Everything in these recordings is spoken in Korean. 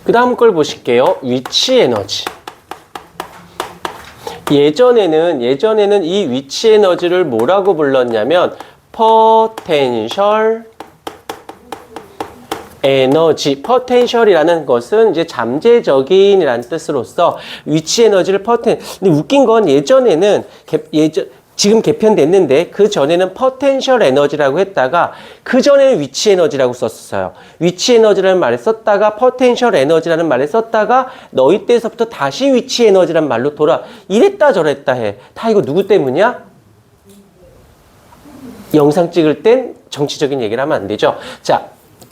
그 다음 걸 보실게요. 위치 에너지. 예전에는 이 위치 에너지를 뭐라고 불렀냐면 potential 에너지, 포텐셜이라는 것은 이제 잠재적인이라는 뜻으로서 위치 에너지를 근데 웃긴 건 지금 개편됐는데 그 전에는 포텐셜 에너지라고 했다가 그 전에는 위치 에너지라고 썼어요. 위치 에너지라는 말을 썼다가 포텐셜 에너지라는 말을 썼다가 너희 때서부터 다시 위치 에너지라는 말로 이랬다 저랬다 해. 다 이거 누구 때문이야? 영상 찍을 땐 정치적인 얘기를 하면 안 되죠. 자,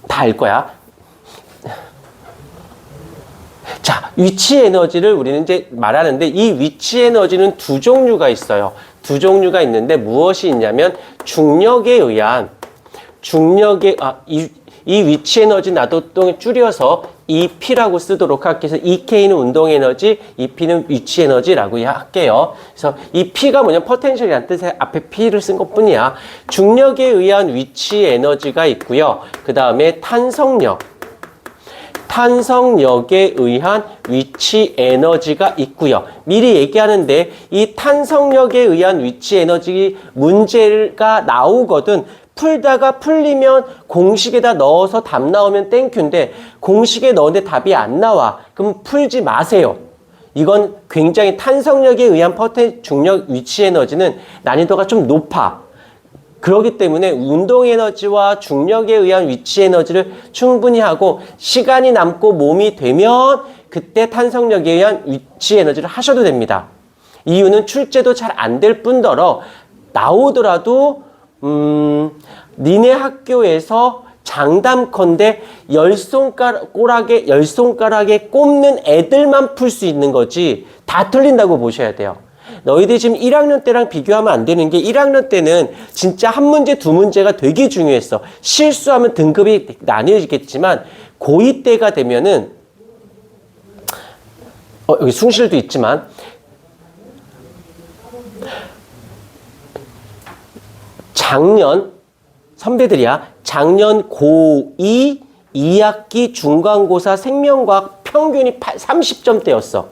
다 알 거야. 자, 위치 에너지를 우리는 이제 말하는데 이 위치 에너지는 두 종류가 있어요. 두 종류가 있는데 무엇이 있냐면 중력에 의한 이 위치 에너지 나도동을 줄여서 EP라고 쓰도록 할게요. 그래서 EK는 운동 에너지, EP는 위치 에너지라고 할게요. 그래서 이 P가 뭐냐면 포텐셜이라는 뜻의 앞에 P를 쓴 것뿐이야. 중력에 의한 위치 에너지가 있고요. 그 다음에 탄성력에 의한 위치 에너지가 있고요. 미리 얘기하는데 이 탄성력에 의한 위치 에너지 문제가 나오거든. 풀다가 풀리면 공식에다 넣어서 답 나오면 땡큐인데 공식에 넣었는데 답이 안 나와. 그럼 풀지 마세요. 이건 굉장히 탄성력에 의한 중력 위치 에너지는 난이도가 좀 높아. 그렇기 때문에 운동 에너지와 중력에 의한 위치 에너지를 충분히 하고 시간이 남고 몸이 되면 그때 탄성력에 의한 위치 에너지를 하셔도 됩니다. 이유는 출제도 잘 안 될 뿐더러 나오더라도 니네 학교에서 장담컨대 열 손가락에 꼽는 애들만 풀 수 있는 거지 다 틀린다고 보셔야 돼요. 너희들이 지금 1학년 때랑 비교하면 안 되는 게 1학년 때는 진짜 한 문제, 두 문제가 되게 중요했어. 실수하면 등급이 나뉘어지겠지만 고2 때가 되면은 여기 숭실도 있지만 작년 고2 2학기 중간고사 생명과학 평균이 30점대였어.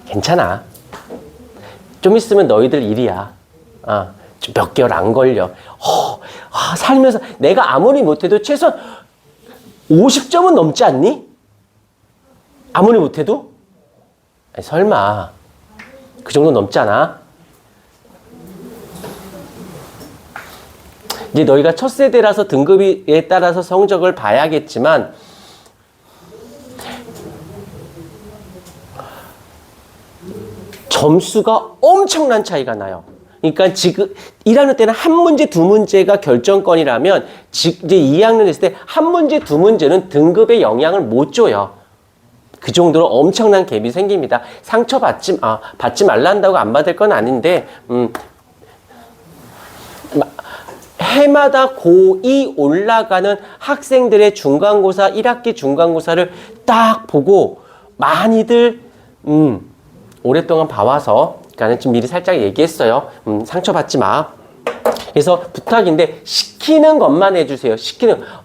괜찮아. 좀 있으면 너희들 일이야. 좀 몇 개월 안 걸려. 살면서 내가 아무리 못해도 최소한 50점은 넘지 않니? 아무리 못해도? 아니, 설마. 그 정도 넘잖아. 이제 너희가 첫 세대라서 등급에 따라서 성적을 봐야겠지만 점수가 엄청난 차이가 나요. 그러니까 지금 1학년 때는 한 문제, 두 문제가 결정권이라면 이제 2학년 됐을 때 한 문제, 두 문제는 등급에 영향을 못 줘요. 그 정도로 엄청난 갭이 생깁니다. 받지 말란다고 안 받을 건 아닌데 해마다 고2 올라가는 학생들의 중간고사, 1학기 중간고사를 딱 보고 많이들 오랫동안 봐와서 그러니까 좀 미리 살짝 얘기했어요. 상처받지 마. 그래서 부탁인데 시키는 것만 해주세요.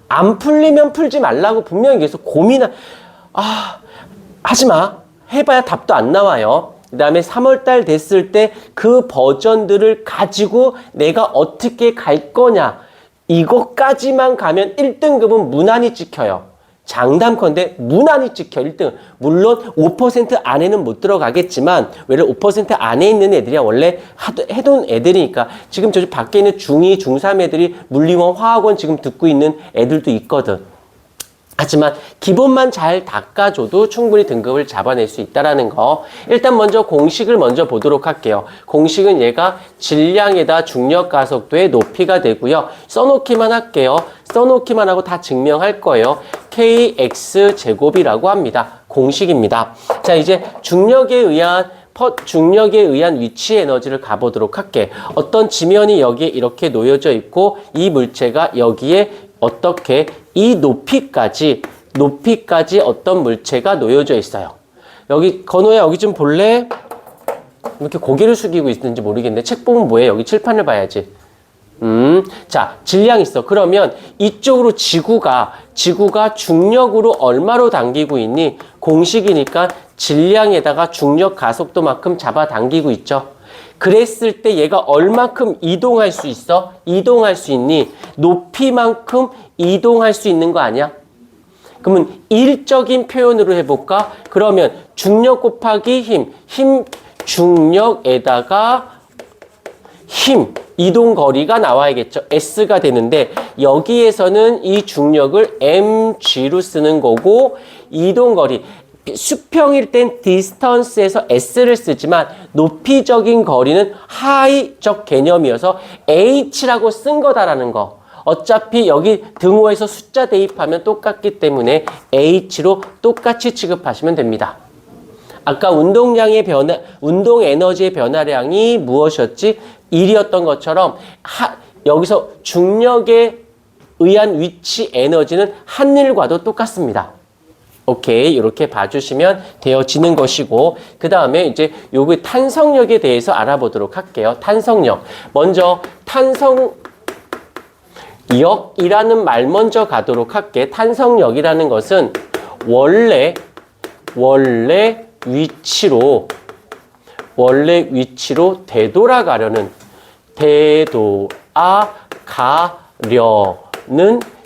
안 풀리면 풀지 말라고 분명히 계속 하지 마. 해봐야 답도 안 나와요. 그 다음에 3월달 됐을 때 그 버전들을 가지고 내가 어떻게 갈 거냐. 이것까지만 가면 1등급은 무난히 찍혀요. 장담컨대 무난히 찍혀 1등. 물론 5% 안에는 못 들어가겠지만 왜냐면 5% 안에 있는 애들이야 원래 해둔 애들이니까. 지금 저기 밖에 있는 중2, 중3 애들이 물리원, 화학원 지금 듣고 있는 애들도 있거든. 하지만 기본만 잘 닦아줘도 충분히 등급을 잡아낼 수 있다는 거. 일단 먼저 공식을 먼저 보도록 할게요. 공식은 얘가 질량에다 중력 가속도의 높이가 되고요. 써놓기만 할게요. 써놓기만 하고 다 증명할 거예요. kx 제곱이라고 합니다. 공식입니다. 자, 이제 중력에 의한 위치 에너지를 가보도록 할게. 어떤 지면이 여기에 이렇게 놓여져 있고 이 물체가 여기에 어떻게 이 높이까지 어떤 물체가 놓여져 있어요. 여기 건호야 여기 좀 볼래? 이렇게 고개를 숙이고 있는지 모르겠네. 책 보면 뭐해? 여기 칠판을 봐야지. 자, 질량 있어. 그러면 이쪽으로 지구가 중력으로 얼마로 당기고 있니? 공식이니까 질량에다가 중력 가속도만큼 잡아당기고 있죠. 그랬을 때 얘가 얼만큼 이동할 수 있어? 이동할 수 있니? 높이만큼 이동할 수 있는 거 아니야? 그러면 일적인 표현으로 해볼까? 그러면 중력 곱하기 힘 중력에다가 힘, 이동 거리가 나와야겠죠. S가 되는데 여기에서는 이 중력을 mg로 쓰는 거고 이동 거리, 수평일 땐 distance에서 S를 쓰지만 높이적인 거리는 하이적 개념이어서 H라고 쓴 거다라는 거. 어차피 여기 등호에서 숫자 대입하면 똑같기 때문에 H로 똑같이 취급하시면 됩니다. 아까 운동량의 변화, 운동 에너지의 변화량이 무엇이었지? 1이었던 것처럼 여기서 중력에 의한 위치 에너지는 한일과도 똑같습니다. 오케이, 이렇게 봐주시면 되어지는 것이고, 그 다음에 이제 요거 탄성력에 대해서 알아보도록 할게요. 탄성력. 먼저 탄성력이라는 말 먼저 가도록 할게. 탄성력이라는 것은 원래 위치로 되돌아가려는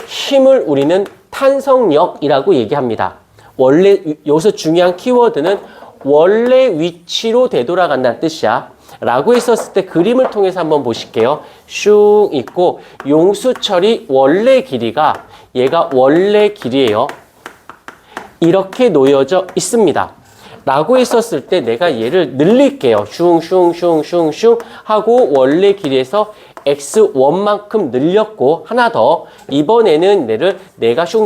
힘을 우리는 탄성력이라고 얘기합니다. 원래 여기서 중요한 키워드는 원래 위치로 되돌아간다는 뜻이야. 라고 했었을 때 그림을 통해서 한번 보실게요. 슝 있고 용수철이 원래 길이가 얘가 원래 길이에요. 이렇게 놓여져 있습니다. 라고 했었을 때 내가 얘를 늘릴게요. 슝 하고 원래 길이에서 x1만큼 늘렸고 하나 더 이번에는 내가 슝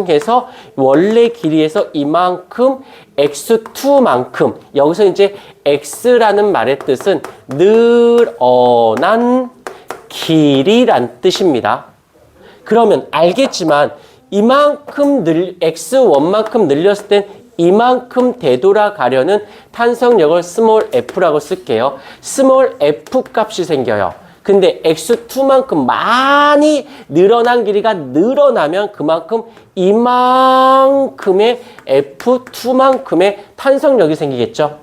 해서 원래 길이에서 이만큼 x2만큼 여기서 이제 x라는 말의 뜻은 늘어난 길이란 뜻입니다. 그러면 알겠지만 이만큼 x1만큼 늘렸을 땐 이만큼 되돌아가려는 탄성력을 스몰 f라고 쓸게요. 스몰 f 값이 생겨요. 근데 x2만큼 많이 늘어난 길이가 늘어나면 그만큼 이만큼의 f2만큼의 탄성력이 생기겠죠.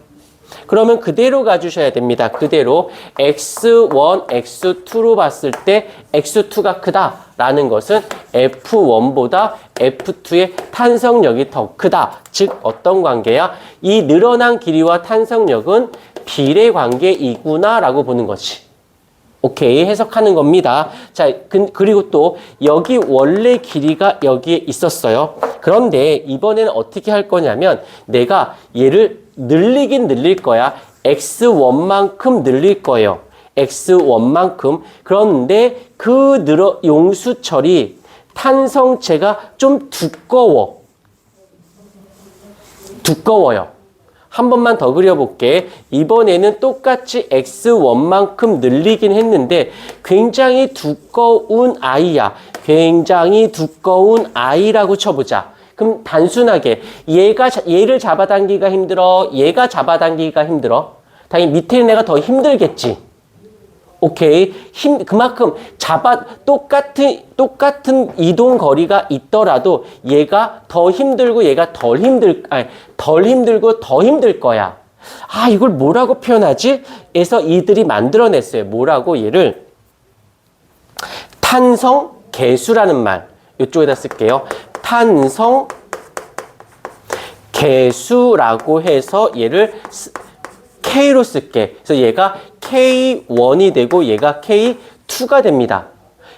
그러면 그대로 가주셔야 됩니다. 그대로 x1, x2로 봤을 때 x2가 크다라는 것은 f1보다 f2의 탄성력이 더 크다. 즉 어떤 관계야? 이 늘어난 길이와 탄성력은 비례 관계이구나 라고 보는 거지. 오케이, 해석하는 겁니다. 자, 그리고 또 여기 원래 길이가 여기에 있었어요. 그런데 이번에는 어떻게 할 거냐면 내가 얘를 늘리긴 늘릴 거야. x1만큼 늘릴 거예요. x1만큼. 그런데 용수철이 탄성체가 좀 두꺼워요. 한 번만 더 그려볼게. 이번에는 똑같이 x1만큼 늘리긴 했는데 굉장히 두꺼운 아이야. 굉장히 두꺼운 아이라고 쳐보자. 그럼 단순하게 얘를 잡아당기기가 힘들어? 얘가 잡아당기기가 힘들어? 당연히 밑에 있는 애가 더 힘들겠지. 오케이. 그만큼 똑같은 이동 거리가 있더라도 얘가 더 힘들고 얘가 덜 힘들고 더 힘들 거야. 아, 이걸 뭐라고 표현하지? 해서 이들이 만들어냈어요. 뭐라고? 얘를 탄성 계수라는 말. 이쪽에다 쓸게요. 탄성 계수라고 해서 얘를 K로 쓸게. 그래서 얘가 K1이 되고 얘가 K2가 됩니다.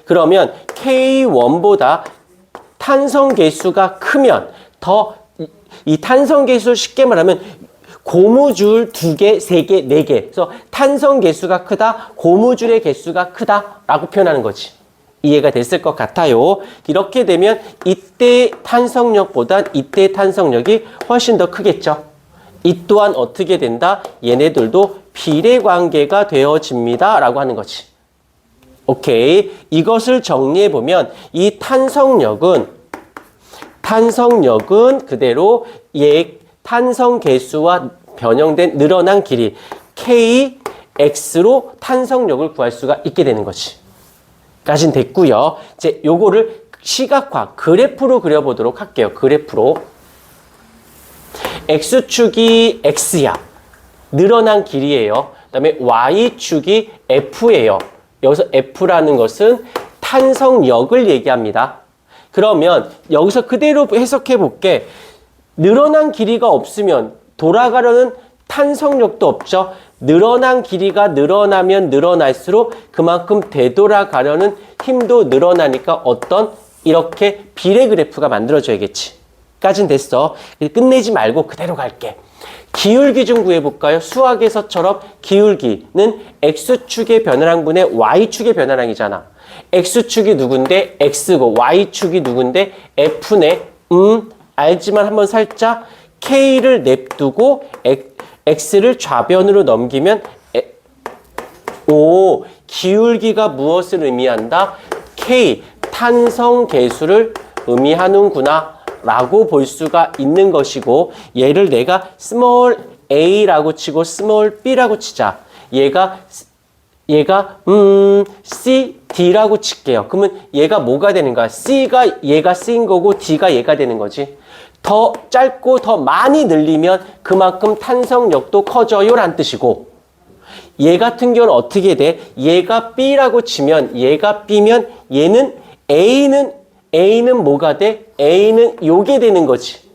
그러면 K1보다 탄성 계수가 크면 이 탄성 계수 쉽게 말하면 고무줄 2개, 3개, 4개. 그래서 탄성 계수가 크다, 고무줄의 개수가 크다라고 표현하는 거지. 이해가 됐을 것 같아요. 이렇게 되면 이때 탄성력보단 이때 탄성력이 훨씬 더 크겠죠. 이 또한 어떻게 된다? 얘네들도 비례관계가 되어집니다. 라고 하는 거지. 오케이. 이것을 정리해보면 이 탄성력은 그대로 탄성 계수와 변형된 늘어난 길이 K X로 탄성력을 구할 수가 있게 되는 거지. 까진 됐고요. 이제 요거를 시각화, 그래프로 그려보도록 할게요. 그래프로. X축이 X야. 늘어난 길이에요. 그 다음에 Y축이 F예요. 여기서 F라는 것은 탄성력을 얘기합니다. 그러면 여기서 그대로 해석해 볼게. 늘어난 길이가 없으면 돌아가려는 탄성력도 없죠. 늘어난 길이가 늘어나면 늘어날수록 그만큼 되돌아가려는 힘도 늘어나니까 어떤 이렇게 비례 그래프가 만들어져야겠지. 까진 됐어. 끝내지 말고 그대로 갈게. 기울기 좀 구해볼까요? 수학에서처럼 기울기는 X축의 변화량분의 Y축의 변화량이잖아. X축이 누군데 X고 Y축이 누군데 F네. 알지만 한번 살짝 K를 냅두고 X를 좌변으로 넘기면 기울기가 무엇을 의미한다? K, 탄성 계수를 의미하는구나 라고 볼 수가 있는 것이고, 얘를 내가 스몰 a라고 치고 스몰 b라고 치자. 얘가 C, D라고 칠게요. 그러면 얘가 뭐가 되는 거야? C가 얘가 C인 거고 D가 얘가 되는 거지. 더 짧고 더 많이 늘리면 그만큼 탄성력도 커져요 라는 뜻이고, 얘 같은 경우는 어떻게 돼? 얘가 B라고 치면 얘가 B면 얘는 A는 뭐가 돼? A는 요게 되는 거지.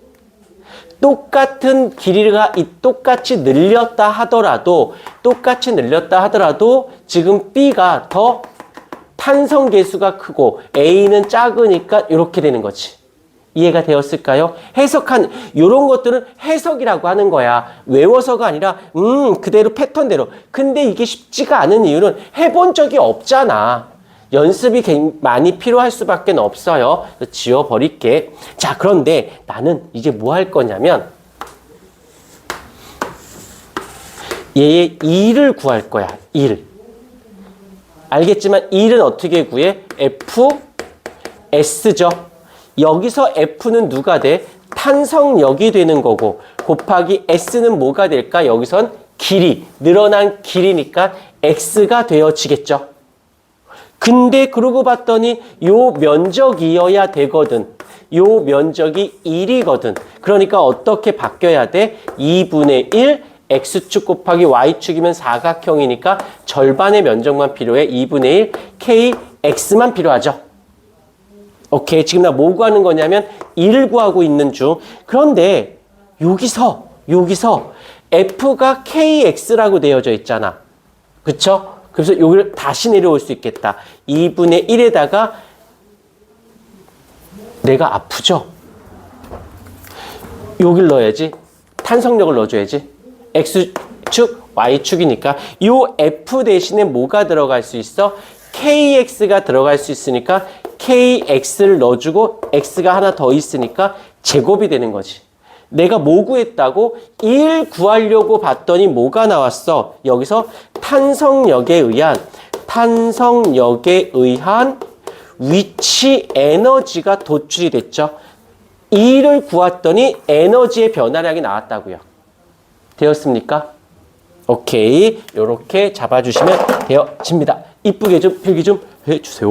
똑같은 길이가 똑같이 늘렸다 하더라도 지금 B가 더 탄성 계수가 크고 A는 작으니까 이렇게 되는 거지. 이해가 되었을까요? 요런 것들은 해석이라고 하는 거야. 외워서가 아니라, 그대로 패턴대로. 근데 이게 쉽지가 않은 이유는 해본 적이 없잖아. 연습이 많이 필요할 수밖에 없어요. 지워버릴게. 자, 그런데 나는 이제 뭐 할 거냐면, 얘의 2를 구할 거야. 1. 알겠지만 1은 어떻게 구해? F, S죠. 여기서 F는 누가 돼? 탄성력이 되는 거고, 곱하기 S는 뭐가 될까? 여기선 길이, 늘어난 길이니까 X가 되어지겠죠. 근데 그러고 봤더니 요 면적이어야 되거든. 요 면적이 1이거든. 그러니까 어떻게 바뀌어야 돼? 2분의 1 X축 곱하기 Y축이면 사각형이니까 절반의 면적만 필요해. 2분의 1 KX만 필요하죠. 오케이. 지금 나 뭐 구하는 거냐면 1을 구하고 있는 중. 그런데 여기서 F가 KX라고 되어져 있잖아. 그쵸? 그래서 여기를 다시 내려올 수 있겠다. 2분의 1에다가 내가 아프죠? 여길 넣어야지. 탄성력을 넣어줘야지. X축, Y축이니까 요 F 대신에 뭐가 들어갈 수 있어? KX가 들어갈 수 있으니까 KX를 넣어주고 X가 하나 더 있으니까 제곱이 되는 거지. 내가 뭐 구했다고? 1 구하려고 봤더니 뭐가 나왔어? 여기서 탄성력에 의한 위치 에너지가 도출이 됐죠. 2를 구했더니 에너지의 변화량이 나왔다고요. 되었습니까? 오케이. 요렇게 잡아주시면 되어집니다. 이쁘게 좀 필기 좀 해주세요.